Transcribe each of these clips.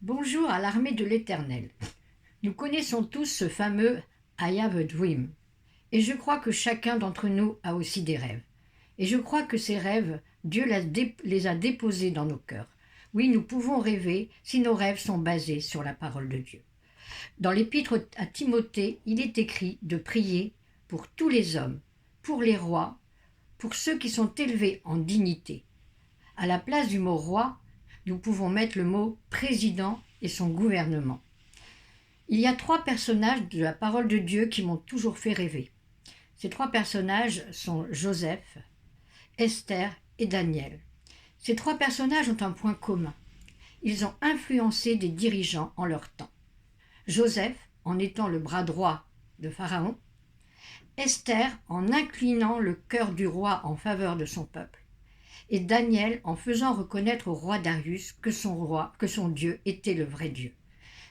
Bonjour à l'armée de l'Éternel. Nous connaissons tous ce fameux I have a dream. Et je crois que chacun d'entre nous a aussi des rêves. Et je crois que ces rêves, Dieu les a déposés dans nos cœurs. Oui, nous pouvons rêver si nos rêves sont basés sur la parole de Dieu. Dans l'épître à Timothée, il est écrit de prier pour tous les hommes, pour les rois, pour ceux qui sont élevés en dignité. À la place du mot roi, nous pouvons mettre le mot président et son gouvernement. Il y a 3 personnages de la parole de Dieu qui m'ont toujours fait rêver. Ces 3 personnages sont Joseph, Esther et Daniel. Ces 3 personnages ont un point commun. Ils ont influencé des dirigeants en leur temps. Joseph en étant le bras droit de Pharaon, Esther en inclinant le cœur du roi en faveur de son peuple, et Daniel en faisant reconnaître au roi Darius que son Dieu était le vrai Dieu.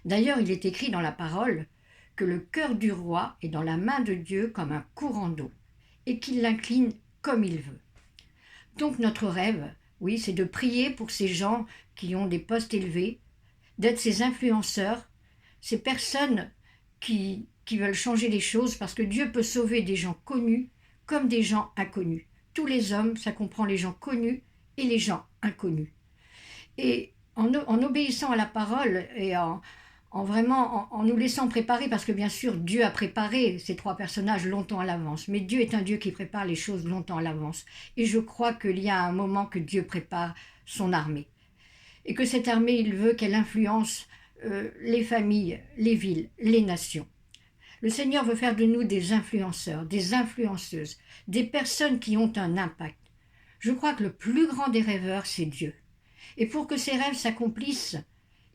D'ailleurs, il est écrit dans la parole que le cœur du roi est dans la main de Dieu comme un courant d'eau, et qu'il l'incline comme il veut. Donc notre rêve, oui, c'est de prier pour ces gens qui ont des postes élevés, d'être ces influenceurs, ces personnes qui veulent changer les choses, parce que Dieu peut sauver des gens connus comme des gens inconnus. Tous les hommes, ça comprend les gens connus et les gens inconnus. Et en obéissant à la parole et en nous laissant préparer, parce que bien sûr Dieu a préparé ces 3 personnages longtemps à l'avance, mais Dieu est un Dieu qui prépare les choses longtemps à l'avance. Et je crois qu'il y a un moment que Dieu prépare son armée. Et que cette armée, il veut qu'elle influence les familles, les villes, les nations. Le Seigneur veut faire de nous des influenceurs, des influenceuses, des personnes qui ont un impact. Je crois que le plus grand des rêveurs, c'est Dieu. Et pour que ses rêves s'accomplissent,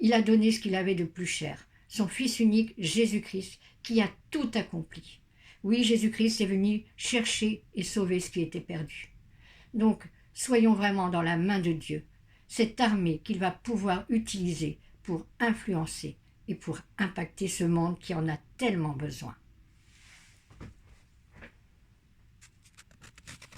il a donné ce qu'il avait de plus cher, son Fils unique, Jésus-Christ, qui a tout accompli. Oui, Jésus-Christ est venu chercher et sauver ce qui était perdu. Donc, soyons vraiment dans la main de Dieu, cette armée qu'il va pouvoir utiliser pour influencer et pour impacter ce monde qui en a tellement besoin.